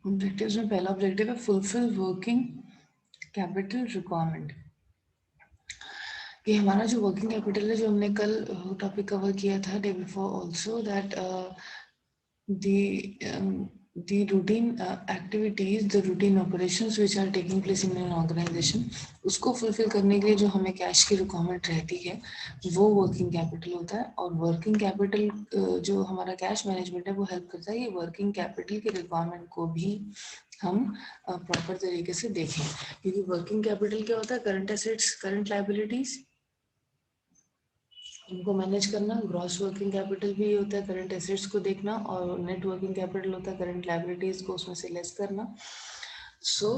Objectives में पहला objective है फुलफिल वर्किंग कैपिटल रिक्वायरमेंट, कि हमारा जो वर्किंग कैपिटल है, जो हमने कल टॉपिक कवर किया था day before also, that the routine activities, the routine operations which are taking place in an organization, उसको फुलफिल करने के लिए जो हमें कैश की रिक्वायरमेंट रहती है वो वर्किंग कैपिटल होता है। और वर्किंग कैपिटल जो हमारा कैश मैनेजमेंट है वो हेल्प करता है ये वर्किंग कैपिटल के रिक्वायरमेंट को भी हम प्रॉपर तरीके से देखें। क्योंकि वर्किंग कैपिटल क्या होता है, करंट एसेट्स, करंट लायबिलिटीज, उनको मैनेज करना। ग्रॉस वर्किंग कैपिटल भी होता है करंट एसेट्स को देखना, और नेट वर्किंग कैपिटल होता है करंट लायबिलिटीज को उसमें से लेस करना। So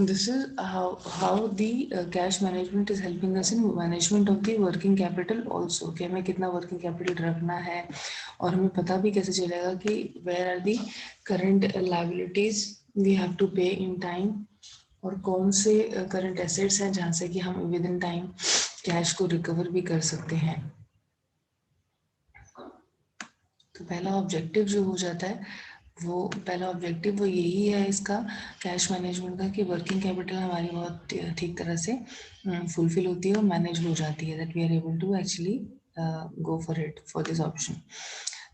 this is how the cash management is helping us in management of the working capital also, कि हमें कितना working capital रखना है, और हमें पता भी कैसे चलेगा कि where are the current liabilities we have to pay in time, और कौन से करंट एसेट्स हैं जहाँ से कि हम विद इन टाइम कैश को रिकवर भी कर सकते हैं। तो पहला ऑब्जेक्टिव जो हो जाता है वो, पहला ऑब्जेक्टिव वो यही है इसका कैश मैनेजमेंट का, कि वर्किंग कैपिटल हमारी बहुत ठीक तरह से फुलफिल होती है और मैनेज हो जाती है, that we are able to actually go for it for this option.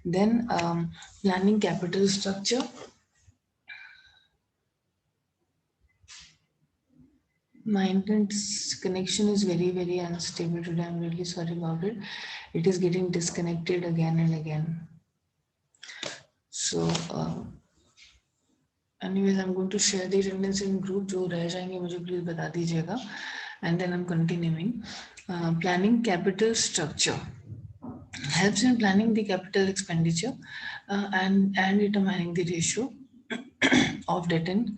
Then planning capital structure. My internet connection is very unstable today. I'm really sorry about it. It is getting disconnected again and again. So anyways, I'm going to share the attendance in group. जो रह जाएंगे मुझे please बता दीजिएगा. And then I'm continuing. Planning capital structure helps in planning the capital expenditure and determining the ratio of debt and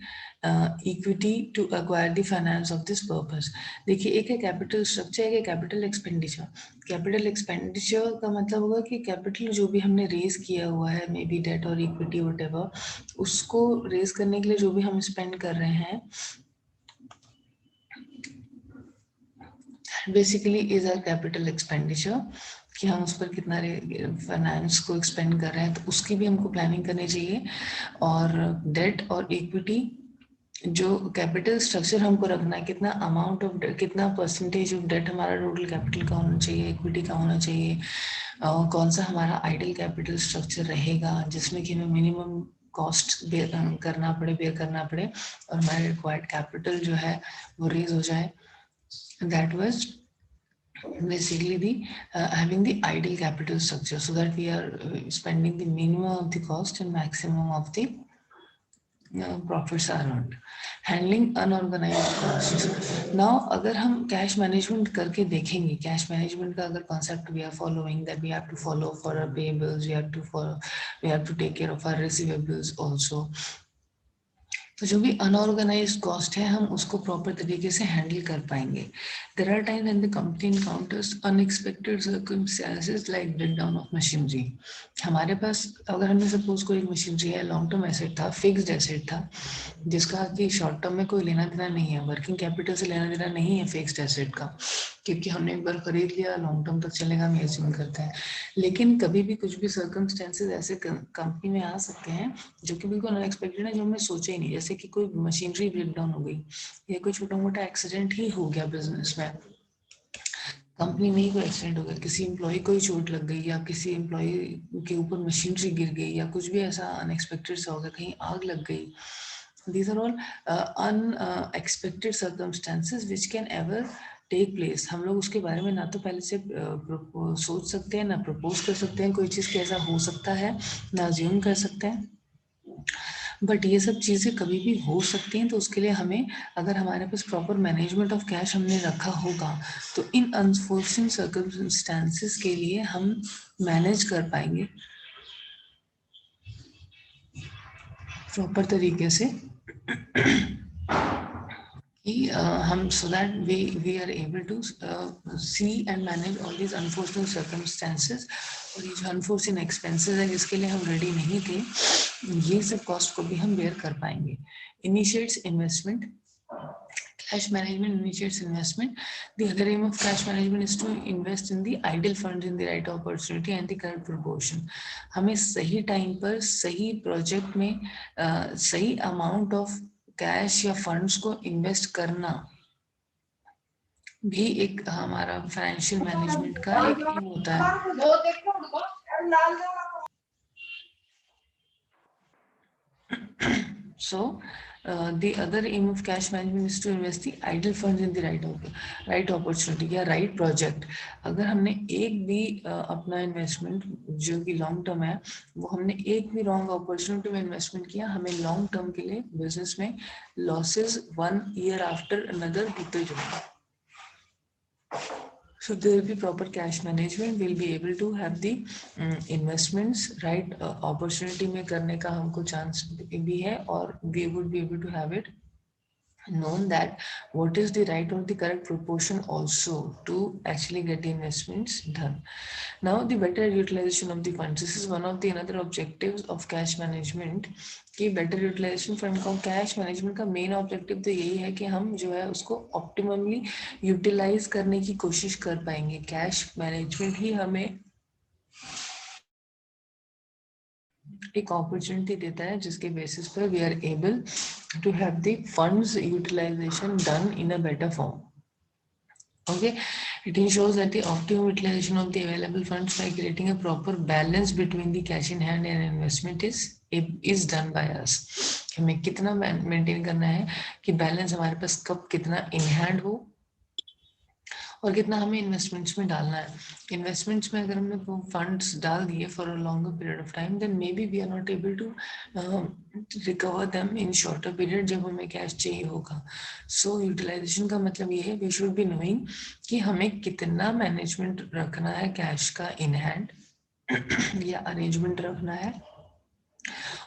equity to acquire the finance of this purpose. देखिए, एक है capital structure, एक है capital expenditure. Capital expenditure का मतलब होगा कि capital जो भी हमने रेज किया हुआ है, मे बी डेट और इक्विटी वटेवर, उसको रेज करने के लिए जो भी हम स्पेंड कर रहे हैं, basically is are capital expenditure, कि हम उस पर कितना फाइनेंस को एक्सपेंड कर रहे हैं, तो उसकी भी हमको प्लानिंग करनी चाहिए। और डेट और इक्विटी, जो कैपिटल स्ट्रक्चर हमको रखना है, कितना अमाउंट ऑफ कितना परसेंटेज ऑफ डेट हमारा टोटल कैपिटल का होना चाहिए, इक्विटी का होना चाहिए, कौन सा हमारा आइडल कैपिटल स्ट्रक्चर रहेगा जिसमें कि हमें मिनिमम कॉस्ट बेयर करना पड़े और हमारा रिक्वायर्ड कैपिटल जो है वो रेज हो जाए। That was basically the having the ideal capital structure, so that we are spending the minimum of the cost and maximum of the profits are earned. Handling unorganised cost. Now अगर हम cash management करके देखेंगे, cash management का अगर concept we are following, that we have to follow for our payables, we have to take care of our receivables also. तो जो भी unorganised cost है हम उसको प्रॉपर तरीके से हैंडल कर पाएंगे। There are times when the company encounters unexpected circumstances like breakdown of machinery. हमारे पास अगर हमने सपोज कोई मशीनरी है, लॉन्ग टर्म एसेट था, फिक्स्ड एसेट था, जिसका कि शॉर्ट टर्म में कोई लेना देना नहीं है, वर्किंग कैपिटल से लेना देना नहीं है फिक्स्ड एसेट का, क्योंकि हमने एक बार खरीद लिया, लॉन्ग टर्म तक चलेगा, हम एज्यूम करते हैं। लेकिन कभी भी कुछ भी सर्कमस्टेंसेस ऐसे कंपनी में आ सकते हैं जो कि बिल्कुल अनएक्सपेक्टेड है, जो हमने सोचा ही नहीं। जैसे कि कोई मशीनरी ब्रेकडाउन हो गई, या कोई छोटा मोटा एक्सीडेंट ही हो गया बिजनेस में, कंपनी में ही कोई एक्सीडेंट हो गया, किसी एम्प्लॉय को ही चोट लग गई, या किसी एम्प्लॉय के ऊपर मशीनरी गिर गई, या कुछ भी ऐसा अनएक्सपेक्टेड सा हो गया, कहीं आग लग गई। These are all unexpected circumstances which can ever take place. हम लोग उसके बारे में ना तो पहले से सोच सकते हैं, ना प्रपोज कर सकते हैं कोई चीज़ कैसा हो सकता है, ना अज्यूम कर सकते हैं, बट ये सब चीज़ें कभी भी हो सकती हैं। तो उसके लिए हमें, अगर हमारे पास प्रॉपर मैनेजमेंट ऑफ कैश हमने रखा होगा, तो इन अनफॉर्चुन सर्कमस्टांसेस के लिए हम मैनेज कर पाएंगे प्रॉपर तरीके से, कि हम so that we are able to see and manage all these unfortunate circumstances. और ये जो अनफॉर्चुन एक्सपेंसेस है जिसके लिए हम रेडी नहीं थे, ये सब कॉस्ट को भी हम बेयर कर पाएंगे। Initiates investment, Cash management initiates investment. The other aim of cash management is to invest in the idle funds in the right opportunity and the correct proportion. हमें सही टाइम पर सही प्रोजेक्ट में सही अमाउंट ऑफ कैश या funds को invest करना भी एक हमारा फाइनेंशियल मैनेजमेंट का एक एम होता है. So the other aim of cash management is to invest the idle funds in the right opportunity या right project. अगर हमने एक भी अपना इन्वेस्टमेंट जो कि लॉन्ग टर्म है वो हमने एक भी रॉन्ग अपॉर्चुनिटी में इन्वेस्टमेंट किया, हमें लॉन्ग टर्म के लिए बिजनेस में लॉसेस 1 year after another होते जाएंगे. So there will be proper cash management. We'll be able to have the investments right opportunity में करने का हमको chance भी है, और we would be able to have it known that what is the right or the correct proportion also to actually get the investments done. Now the better utilization of the funds. This is one of the another objectives of cash management कि better utilization fund का cash management का main objective तो यही है कि हम जो है उसको optimally utilize करने की कोशिश कर पाएंगे. Cash management ही हमें एक opportunity देता है जिसके basis पर we are able to have the funds utilization done in a better form. Okay, it ensures that the optimum utilization of the available funds by creating a proper balance between the cash in hand and investment is done by us. हमें कितना maintain करना है कि balance हमारे पास कब कितना in hand हो और कितना हमें इन्वेस्टमेंट्स में डालना है. इन्वेस्टमेंट्स में अगर हमने वो फंड्स डाल दिए for a longer period of time, then maybe we are not able to recover them in shorter period जब हमें कैश चाहिए होगा. सो यूटिलाइजेशन का मतलब ये है वी शुड बी नोइंग कि हमें कितना मैनेजमेंट रखना है कैश का इन हैंड या अरेंजमेंट रखना है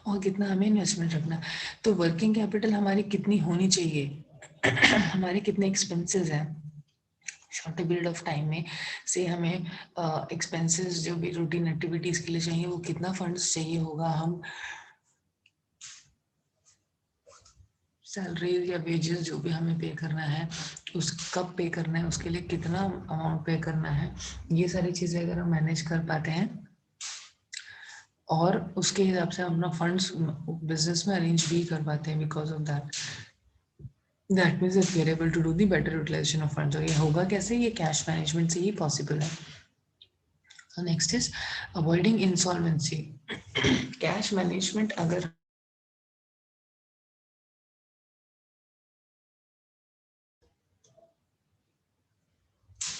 और कितना हमें इन्वेस्टमेंट रखना है. तो वर्किंग कैपिटल हमारी कितनी होनी चाहिए, हमारे कितने एक्सपेंसेस हैं शॉर्टर पीरियड ऑफ टाइम में से हमें एक्सपेंसेस जो भी रूटीन एक्टिविटीज के लिए चाहिए वो कितना फंड्स चाहिए होगा, हम सैलरीज या वेजेस जो भी हमें पे करना है उस कब पे करना है, उसके लिए कितना अमाउंट पे करना है, ये सारी चीजें अगर हम मैनेज कर पाते हैं और उसके हिसाब से हम अपना फंड्स बिजनेस में अरेंज भी कर पाते हैं because of that, that means that we are able to do the better utilization of funds. और ये होगा कैसे, ये कैश मैनेजमेंट से ही पॉसिबल है. So next is avoiding insolvency. Cash management अगर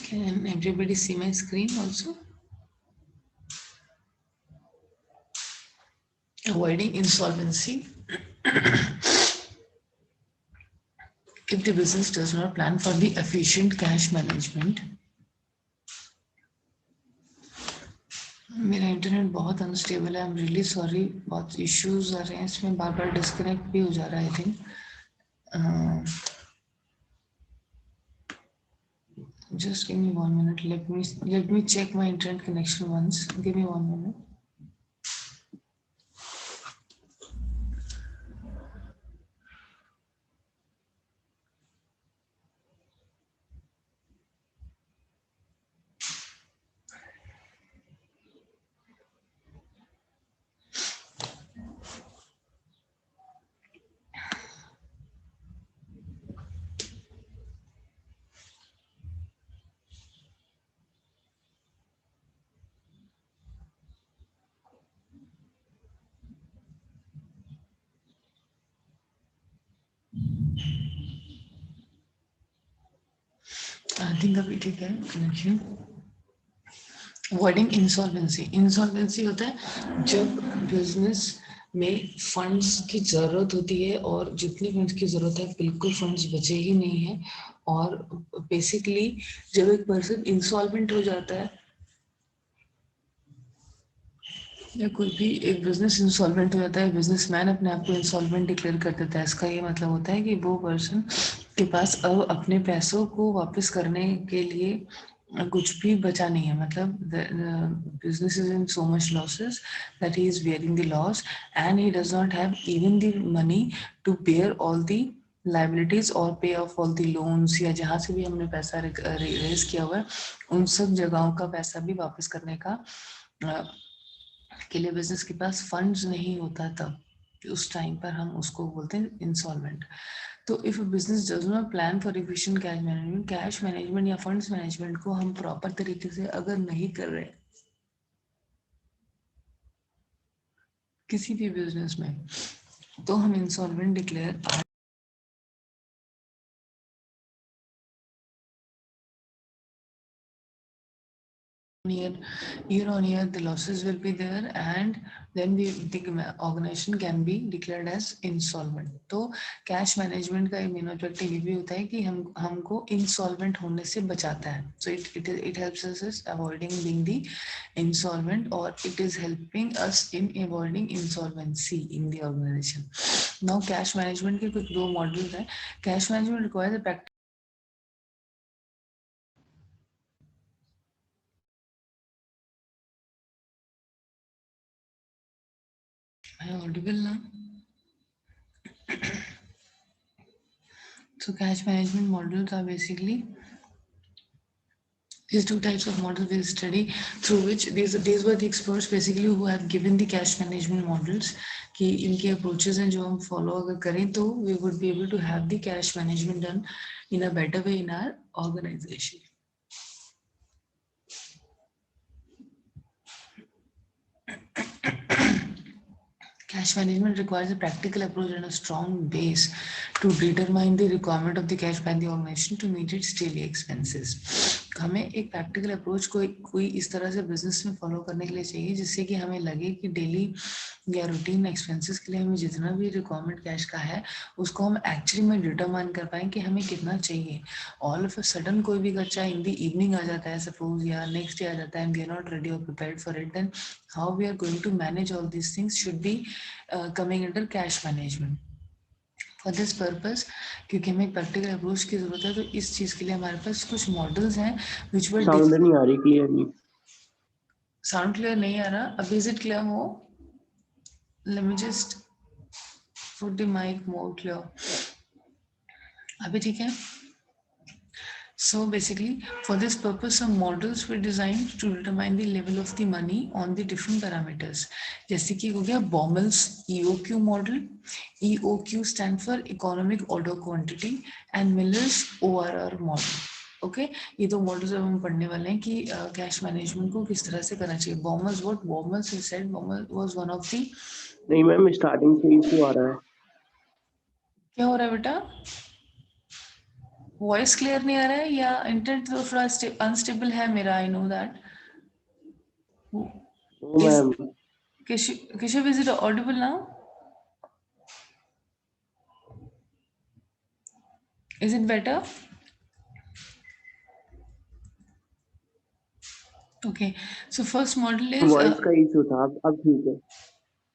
can everybody see my screen also? Avoiding insolvency. If the business does not plan for the efficient cash management. मेरा internet बहुत अनस्टेबल है, I am really sorry, बहुत issues आ रहे हैं इसमें, बार बार disconnect भी हो जा रहा है I think. Just give me 1 minute. Let me check my internet connection once. Give me 1 minute. I think अभी ठीक है कनेक्शन. Avoiding insolvency. इंसॉल्वेंसी होता है जब बिजनेस में फंड्स की जरूरत होती है और जितनी फंड्स की जरूरत है बिल्कुल फंड्स बचे ही नहीं है, और बेसिकली जब एक पर्सन इंसॉल्वेंट हो जाता है या कोई भी एक बिजनेस इंसॉल्वेंट हो जाता है, बिजनेसमैन अपने आप को इंसॉल्वेंट डिक्लेयर कर देता है, इसका ये मतलब होता है कि वो पर्सन के पास अब अपने पैसों को वापस करने के लिए कुछ भी बचा नहीं है. मतलब business is in so much losses that he is bearing the loss and he does not have even the money to bear all the liabilities और pay of all the loans, या जहाँ से भी हमने पैसा रेज किया हुआ है उन सब जगहों का पैसा भी वापस करने का के लिए बिजनेस के पास फंड्स नहीं होता, तब उस टाइम पर हम उसको बोलते हैं इंसॉल्वेंट। तो if business does not plan for efficient cash management या फंड्स मैनेजमेंट को हम प्रॉपर तरीके से अगर नहीं कर रहे किसी भी बिजनेस में, तो हम insolvent declare year on year the losses will be there, and then the organization can be declared as insolvent. तो कैश मैनेजमेंट का मेन ऑब्जेक्टिव ये भी होता है कि हमको इंसॉल्वेंट होने से बचाता है. So it helps us avoiding being the insolvent, or it is helping us in avoiding insolvency in the organization. Now cash management के कुछ दो मॉड्यूल हैं. Cash management requires a practice. Am I audible now? So cash management models are basically these two types of models we'll study, through which these were the experts basically who have given the cash management models कि इनके approaches हैं जो हम follow अगर करें तो we would be able to have the cash management done in a better way in our organization. Cash management requires a practical approach and a strong base to determine the requirement of the cash by the organization to meet its daily expenses. हमें एक practical approach कोई इस तरह से business में follow करने के लिए चाहिए जिससे कि हमें लगे कि डेली या रूटीन एक्सपेंसेस के लिए हमें जितना भी रिक्वायरमेंट कैश का है उसको हम एक्चुअली में डिटरमाइन कर पाएं कि हमें कितना चाहिए. ऑल ऑफ अ सडन कोई भी खर्चा इन द इवनिंग आ जाता है सपोज, या नेक्स्ट डे आ जाता है, and we are not ready और prepared for it, then how we are going to manage all these things should be coming under cash management. For this purpose, क्योंकि हमें practical approach की जरूरत है, तो इस चीज के लिए हमारे पास कुछ मॉडल्स हैं विच वर साउंड नहीं आ रही क्लियरली. साउंड क्लियर नहीं आ रहा अभी? इज इट क्लियर हो? Let me just put the mic more clear. अभी ठीक है? So basically, for this purpose, some models were designed to determine the level of the money on the different parameters. जैसे कि हो गया Baumol's EOQ model. EOQ stand for Economic Order Quantity, and Miller's ORR model. Okay ये दो models अब हम पढ़ने वाले हैं कि कैश मैनेजमेंट को किस तरह से करना चाहिए. Baumol's what Baumol's said, Baumol was one of the. नहीं मैम, स्टार्टिंग से इशू आ रहा है. क्या हो रहा है बेटा? वॉइस क्लियर नहीं आ रहा है या इंटरनेट तो थोड़ा अनस्टेबल है मेरा? I know that. Oh ma'am. Keshav, is it audible now? Is it better? Okay. So first model is. Voice का इशू था, अब ठीक है.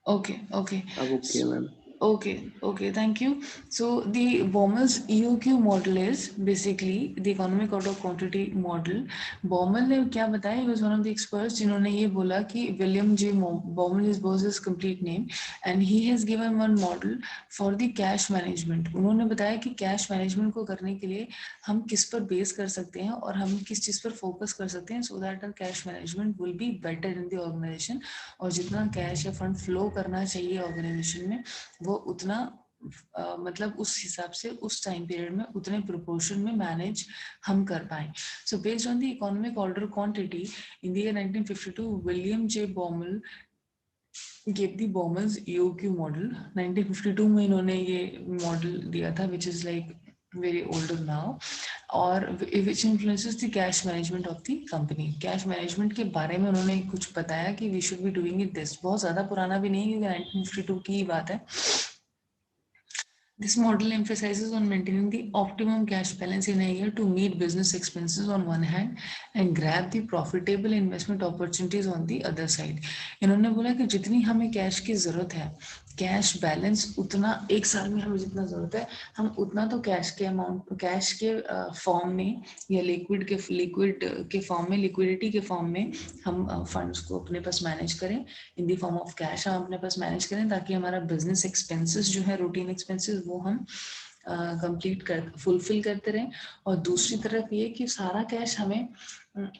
Okay. Okay. अब okay ma'am. Okay, thank you. So the Baumol's EOQ model is basically the economic order quantity model. Baumol ने क्या बताया? He was one of the experts जिन्होंने ये बोला कि William J. Baumol was his complete name, and he has given one model for the cash management. उन्होंने बताया कि कैश मैनेजमेंट को करने के लिए हम किस पर बेस कर सकते हैं और हम किस चीज पर फोकस कर सकते हैं, so that our cash management will be better in the organization. और जितना कैश या फंड फ्लो करना चाहिए ऑर्गेनाइजेशन में वो उतना मतलब उस हिसाब से उस टाइम पीरियड में उतने प्रोपोर्शन में मैनेज हम कर पाए. So based on the economic order quantity in the year 1952, William J Baumol gave the Baumol's EOQ model. 1952 में इन्होंने ये मॉडल दिया था which is like very older now, और which influences the cash management of the company. Cash management के बारे में उन्होंने कुछ बताया कि we should be doing it this. बहुत ज़्यादा पुराना भी नहीं क्योंकि 1952 की ही बात है. This model emphasizes on maintaining the optimum cash balance in a year to meet business expenses on one hand and grab the profitable investment opportunities on the other side. इन्होंने बोला कि जितनी हमें कैश की जरूरत है, कैश बैलेंस उतना एक साल में हमें जितना जरूरत है, हम उतना तो कैश के अमाउंट कैश के फॉर्म में या लिक्विड के फॉर्म में, लिक्विडिटी के फॉर्म में हम फंड्स को अपने पास मैनेज करें. इन द फॉर्म ऑफ कैश हम अपने पास मैनेज करें ताकि हमारा बिजनेस एक्सपेंसेस जो है रूटीन एक्सपेंसेस वो हम कंप्लीट कर फुलफिल करते रहें। और दूसरी तरफ ये कि सारा कैश हमें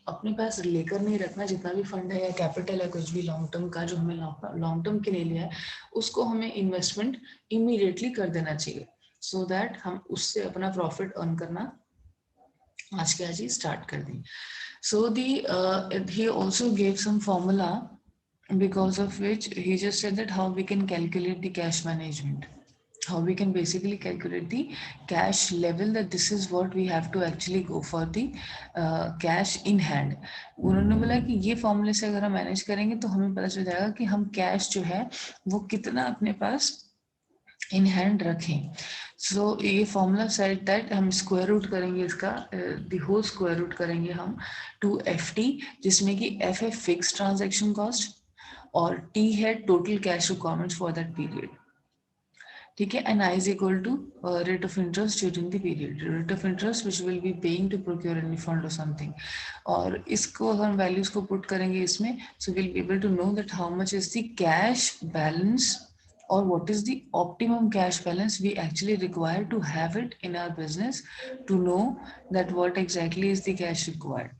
अपने पास लेकर नहीं रखना, जितना भी फंड है या कैपिटल है कुछ भी लॉन्ग टर्म का जो हमें लॉन्ग टर्म के लिए लिया है, उसको हमें इन्वेस्टमेंट इमीडिएटली कर देना चाहिए, सो दैट हम उससे अपना प्रॉफिट अर्न करना आज के आज ही स्टार्ट कर दें। सो he also gave some formula because of which he just said that how we can calculate the cash management, how we can basically calculate the cash level, that this is what we have to actually go for the cash in hand. उन्होंने बोला कि ये फॉर्मूले से अगर हम manage करेंगे तो हमें पता चल जाएगा कि हम कैश जो है वो कितना अपने पास इन हैंड रखें। सो ये फॉर्मूला सेट दैट हम स्क्वायर रूट करेंगे इसका, द होल स्क्वायर रूट करेंगे हम 2FT, जिसमें कि F है फिक्स ट्रांजैक्शन कॉस्ट और T है total cash requirements for that period, ठीक है, and I is equal to rate of interest during the period, rate of interest which will be paying to procure any fund or something। और इसको हम values को put करेंगे इसमें, so we'll be able to know that how much is the cash balance or what is the optimum cash balance we actually require to have it in our business, to know that what exactly is the cash required।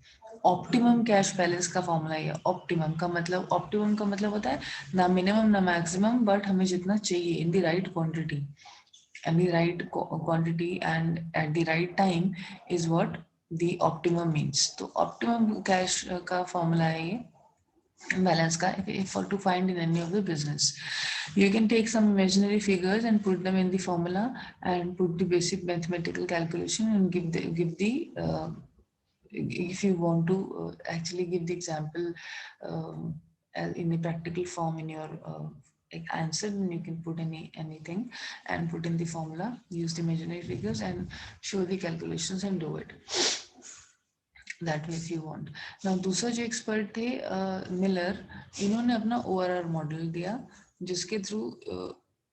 Optimum cash balance का formula है। Optimum का मतलब होता है ना minimum ना maximum, but हमें जितना चाहिए in the right quantity and at the right time is what the optimum means। तो ऑप्टिमम कैश का फॉर्मूला है ये balance ka for to find in any of the business। You can take some imaginary figures and put them in the formula and put the basic mathematical calculation and give the if you want to actually give the example in a practical form in your answer, then you can put anything and put in the formula, use the imaginary figures and show the calculations and do it that way if you want। Now दूसरा जो expert थे Miller, इन्होंने अपना ORR model दिया जिसके through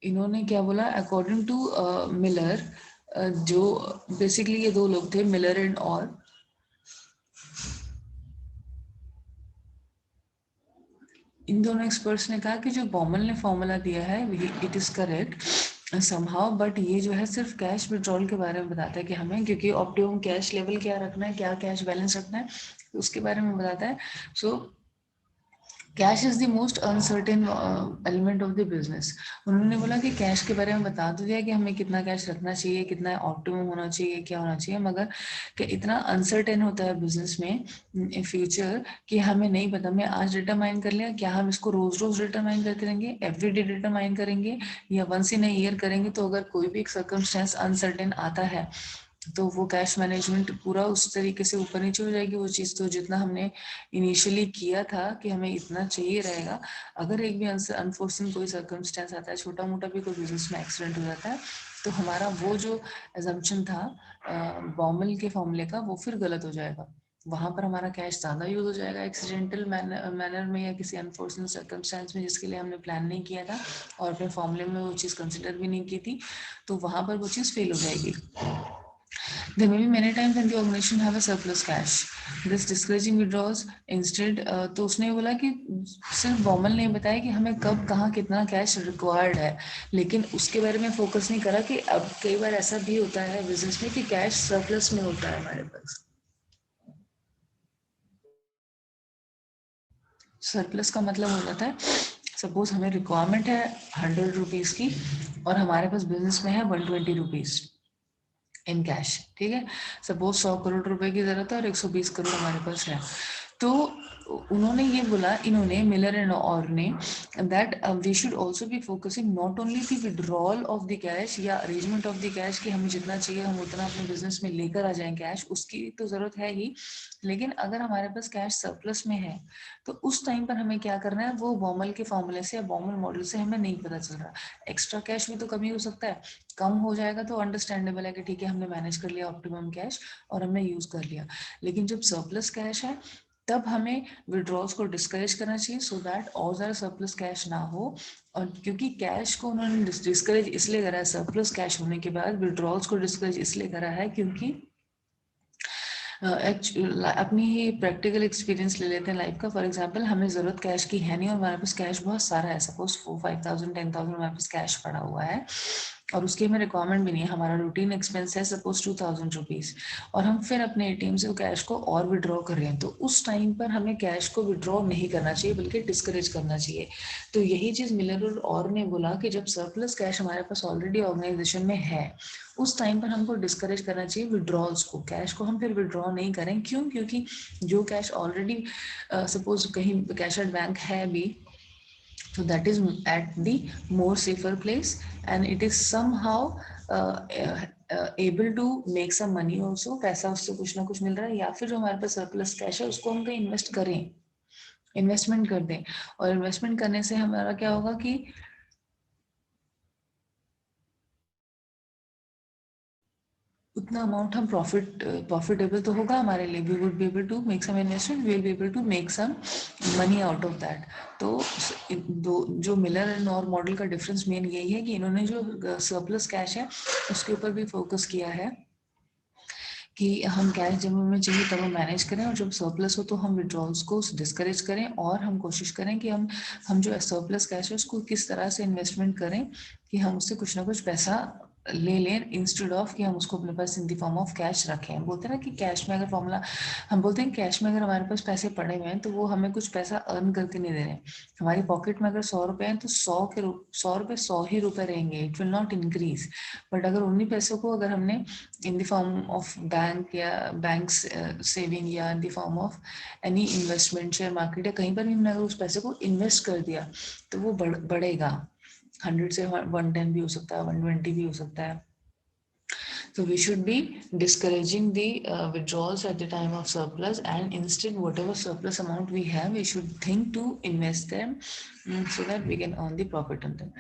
इन्होंने क्या बोला, अकॉर्डिंग टू मिलर, जो बेसिकली ये दो लोग थे मिलर एंड ऑल, इन दोनों एक्सपर्ट्स ने कहा कि जो बॉमल ने फॉर्मूला दिया है it is correct somehow, but ये जो है सिर्फ कैश विड्रॉल के बारे में बताता है कि हमें, क्योंकि ऑप्टिमम कैश लेवल क्या रखना है, क्या कैश बैलेंस रखना है, उसके बारे में बताता है। So cash is the most uncertain element of the business. उन्होंने बोला कि कैश के बारे में बता तो दिया कि हमें कितना कैश रखना चाहिए, कितना ऑप्टिमम होना चाहिए, क्या होना चाहिए, मगर कि इतना अनसर्टेन होता है बिजनेस में इन फ्यूचर कि हमें नहीं पता। मैं आज डेटा माइन कर लिया, क्या हम इसको रोज रोज डेटा माइन करते रहेंगे, एवरीडे डेटा माइन करेंगे या वंस इन अ ईयर करेंगे? तो अगर कोई भी एक सर्कमस्टेंस अनसर्टेन आता है तो वो कैश मैनेजमेंट पूरा उस तरीके से ऊपर नीचे हो जाएगी वो चीज़। तो जितना हमने इनिशियली किया था कि हमें इतना चाहिए रहेगा, अगर एक भी अनफोर्सिन कोई सर्कमस्टेंस आता है, छोटा मोटा भी कोई बिजनेस में एक्सीडेंट हो जाता है, तो हमारा वो जो एजम्पशन था बॉमल के फॉर्मूले का वो फिर गलत हो जाएगा। वहां पर हमारा कैश ज्यादा यूज हो जाएगा एक्सीडेंटल मैनर में या किसी अनफोर्चुनेट सर्कमस्टेंस में जिसके लिए हमने प्लान नहीं किया था और अपने फॉर्मूले में वो चीज़ कंसिडर भी नहीं की थी, तो वहां पर वो चीज़ फेल हो जाएगी। There may be many times when the organization have a surplus cash. This discouraging withdrawals instead, तो उसने बोला कि सिर्फ बॉमल ने बताया कि हमें कब कहाँ कितना कैश रिक्वायर्ड है, लेकिन उसके बारे में फोकस नहीं करा कि अब कई बार ऐसा भी होता है बिजनेस में कि कैश सरप्लस में होता है हमारे पास। सरप्लस का मतलब हो जाता है, सपोज हमें रिक्वायरमेंट है 100 रुपीज की और हमारे पास बिजनेस में है 120 रुपीज इन कैश, ठीक है। सपोज 100 करोड़ रुपए की जरूरत है और 120 करोड़ हमारे पास है। तो उन्होंने ये बोला, इन्होंने मिलर एंड और ने, that we should also be focusing not only the withdrawal of the cash या अरेंजमेंट ऑफ द कैश कि हमें जितना चाहिए हम उतना अपने बिजनेस में लेकर आ जाएं कैश, उसकी तो जरूरत है ही, लेकिन अगर हमारे पास कैश सरप्लस में है तो उस टाइम पर हमें क्या करना है, वो बॉमल के फॉर्मूले से या बॉमल मॉडल से हमें नहीं पता चल रहा। एक्स्ट्रा कैश भी तो कमी हो सकता है, कम हो जाएगा तो अंडरस्टैंडेबल है कि ठीक है हमने मैनेज कर लिया ऑप्टिमम कैश और हमने यूज कर लिया, लेकिन जब सरप्लस कैश है तब हमें विड्रॉल्स को डिस्करेज करना चाहिए सो दैट और ज्यादा सरप्लस कैश ना हो। और क्योंकि कैश को उन्होंने डिस्करेज इसलिए करा है, सरप्लस कैश होने के बाद विड्रॉल्स को डिस्करेज इसलिए करा है क्योंकि अपनी ही प्रैक्टिकल एक्सपीरियंस ले लेते हैं लाइफ का। फॉर एग्जांपल हमें जरूरत कैश की है नहीं और हमारे पास कैश बहुत सारा है, सपोज 4-5,000 10,000 हमारे पास कैश पड़ा हुआ है, और उसकी हमें रिक्वायरमेंट भी नहीं है, हमारा रूटीन एक्सपेंस है सपोज 2000 रुपीज, और हम फिर अपने एटीएम से कैश को और विड्रॉ कर रहे हैं, तो उस टाइम पर हमें कैश को विड्रॉ नहीं करना चाहिए बल्कि डिस्करेज करना चाहिए। तो यही चीज मिलर और ने बोला कि जब सरप्लस कैश हमारे पास ऑलरेडी ऑर्गेनाइजेशन में है, उस टाइम पर हमको डिस्करेज करना चाहिए विड्रॉल्स को। कैश को हम फिर विड्रॉ नहीं करें, क्यों? क्योंकि जो कैश ऑलरेडी सपोज कहीं कैश एट बैंक है भी, so that is at the more safer place and it is somehow able to make some money also, पैसा उससे कुछ ना कुछ मिल रहा है, या फिर जो हमारे पास सरप्लस कैश है उसको हम कहीं इन्वेस्ट करें, इन्वेस्टमेंट कर दें। और इन्वेस्टमेंट करने से हमारा क्या होगा कि उतना अमाउंट हम प्रॉफिटेबल तो होगा हमारे लिए, we would be able to make some investment, we will be able to make some money out of that. तो जो मिलर एंड और मॉडल का डिफरेंस मेन यही है कि इन्होंने जो सरप्लस कैश है उसके ऊपर भी फोकस किया है कि हम कैश जब हमें चाहिए तब हम मैनेज करें, और जब सरप्लस हो तो हम विड्रॉल्स को डिस्करेज करें, और हम कोशिश करें कि हम जो सरप्लस कैश है उसको किस तरह से इन्वेस्टमेंट करें कि हम उससे कुछ ना कुछ पैसा ले लें, इंस्टेड ऑफ कि हम उसको अपने पास in the form of cash रखें। हम बोलते हैं ना कि कैश में अगर फॉर्मूला, हम बोलते हैं कैश में अगर हमारे पास पैसे पड़े हुए हैं तो वो हमें कुछ पैसा अर्न करके नहीं दे रहे हैं। हमारी पॉकेट में अगर 100 रुपए हैं तो 100 रुपए 100 ही रुपए रहेंगे, it will not increase. But अगर उन्हीं पैसों को अगर हमने इन द फॉर्म ऑफ बैंक या बैंक सेविंग या इन the form of any investment, share market या कहीं पर भी हमने अगर उस पैसे को इन्वेस्ट कर दिया तो वो बढ़ेगा। 100 से 110 भी हो सकता है, 120 भी हो सकता है। So we should be discouraging the withdrawals at the time of surplus, and instead whatever surplus amount we have, we should think to invest them so that we can earn the profit on them.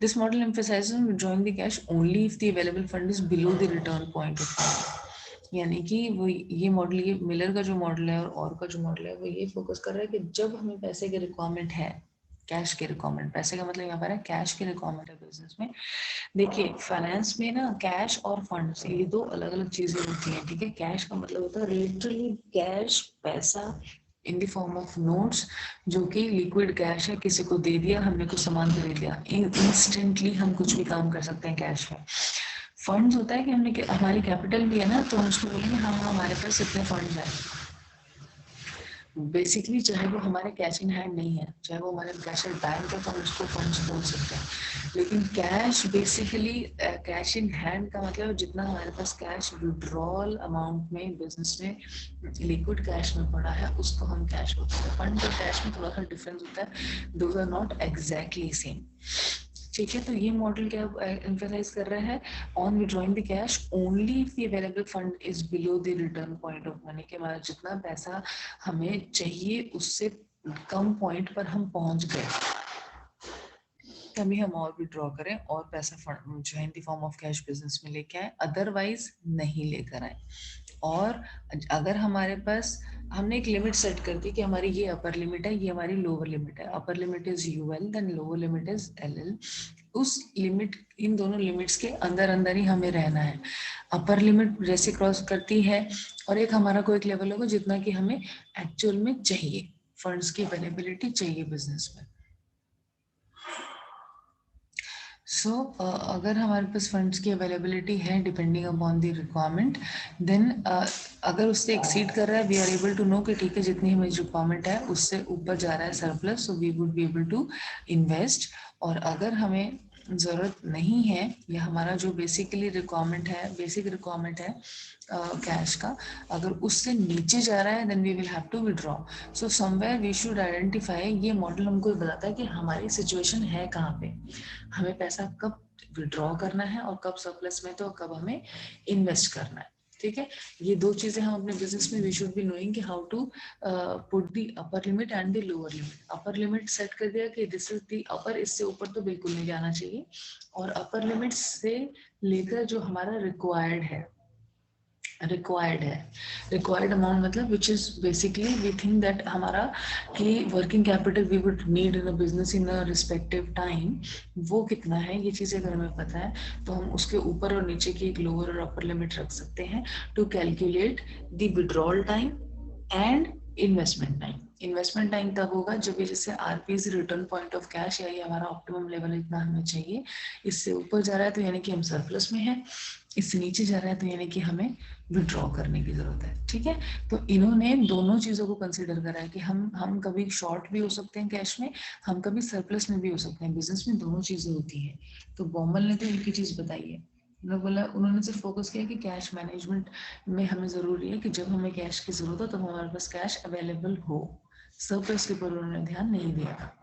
This model emphasizes on withdrawing the cash only if the available fund is below the return point of fund. यानी कि वो ये model, ये Miller का जो model है और का जो मॉडल है वो ये फोकस कर रहा है कि जब हमें पैसे की रिक्वायरमेंट है, कैश की रिक्वायरमेंट, पैसे का मतलब यहाँ पर है कैश की रिक्वायरमेंट है बिजनेस में। देखिए फाइनेंस में ना कैश और फंड्स ये दो अलग अलग चीजें होती हैं, ठीक है। कैश का मतलब होता है लिटरली कैश, पैसा इन द फॉर्म ऑफ नोट्स, जो कि लिक्विड कैश है, किसी को दे दिया, हमने कुछ सामान खरीद लिया, इंस्टेंटली हम कुछ भी काम कर सकते हैं कैश में। फंड्स होता है कि हमने हमारी कैपिटल भी है ना, तो हम उसको बोलेंगे हाँ हमारे पास इतने फंड्स हैं। बेसिकली चाहे वो हमारे कैश इन हैंड नहीं है, चाहे वो हमारे कैश इन बैंक है, तो हम उसको फंड्स बोल सकते हैं। लेकिन cash basically cash in hand का मतलब जितना हमारे पास कैश विड्रॉल अमाउंट में बिजनेस में लिक्विड कैश में पड़ा है उसको हम कैश बोलते हैं। फंड और कैश में थोड़ा सा डिफरेंस होता है, those are not exactly same, ठीक है। तो ये मॉडल क्या एम्फसाइज कर रहा है, on withdrawing the cash only if the available fund is below the return point of money, के हमारा जितना पैसा हमें चाहिए उससे कम पॉइंट पर हम पहुंच गए तभी हम और विड्रॉ करें और पैसा फंड जो है इन the form of cash business में लेके आए, अदरवाइज नहीं लेकर आए। और अगर हमारे पास हमने एक लिमिट सेट कर दी कि हमारी ये अपर लिमिट है, ये हमारी लोअर लिमिट है, upper limit is UL then lower limit is LL, उस लिमिट, इन दोनों लिमिट्स के अंदर अंदर ही हमें रहना है। अपर लिमिट जैसे क्रॉस करती है और एक हमारा कोई एक लेवल होगा जितना कि हमें एक्चुअल में चाहिए, फंड्स की अवेलेबिलिटी चाहिए बिजनेस में। सो अगर हमारे पास फंड्स की अवेलेबिलिटी है depending upon the requirement, then अगर उससे एक्सीड कर रहा है we are able to know कि ठीक है जितनी हमें रिक्वायरमेंट है उससे ऊपर जा रहा है surplus, so we would be able to invest. और अगर हमें ज़रूरत नहीं है या हमारा जो बेसिकली रिक्वायरमेंट है, बेसिक रिक्वायरमेंट है कैश का, अगर उससे नीचे जा रहा है then we will have to withdraw. So somewhere we should identify, ये मॉडल हमको बताता है कि हमारी सिचुएशन है कहाँ पे, हमें पैसा कब विड्रॉ करना है और कब सरप्लस में तो कब हमें इन्वेस्ट करना है, ठीक है। ये दो चीजें हम अपने बिजनेस में वी शुड बी नोइंग कि how to put the upper limit and the lower limit. Upper limit set कर दिया कि दिस इज द अपर, इससे ऊपर तो बिल्कुल नहीं जाना चाहिए, और अपर लिमिट से लेकर जो हमारा रिक्वायर्ड है, रिक्वायर्ड अमाउंट मतलब which is basically we think that हमारा कि working capital we would need in a business in a respective time, वो कितना है, ये चीजें अगर हमें पता है तो हम उसके ऊपर और नीचे की एक लोअर और अपर लिमिट रख सकते हैं to calculate the withdrawal time and investment time. Investment time तब होगा जब ये जैसे RPs return point of cash, या ये हमारा ऑप्टिमम लेवल इतना हमें चाहिए, इससे ऊपर जा रहा है तो यानी कि हम सरप्लस में हैं, इससे नीचे जा रहा है तो यानी कि हमें विड्रॉ करने की जरूरत है। ठीक है, तो इन्होंने दोनों चीजों को कंसिडर करा है कि हम कभी शॉर्ट भी हो सकते हैं कैश में, हम कभी सरप्लस में भी हो सकते हैं, बिजनेस में दोनों चीजें होती हैं। तो बॉमल ने तो एक ही चीज बताई है, उन्होंने सिर्फ फोकस किया कि कैश मैनेजमेंट में हमें जरूरी है कि जब हमें कैश की जरूरत हो तो हमारे पास कैश अवेलेबल हो, सरप्लस के ऊपर उन्होंने ध्यान नहीं दिया था।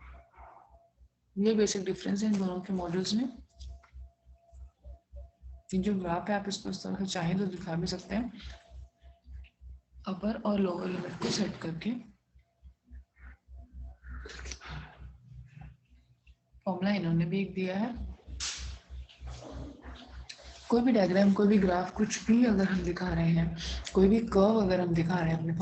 ये बेसिक डिफरेंस है इन दोनों के मॉडल्स में। जो ग्राफ है आप इसको इस तरह से चाहें तो दिखा भी सकते हैं, अपर और लोअर लिमिट को सेट करके। फॉर्मूला इन्होंने भी एक दिया है। कोई भी डायग्राम, कोई भी ग्राफ, कुछ भी अगर हम दिखा रहे हैं, कोई भी कर्व अगर हम दिखा रहे हैं अपने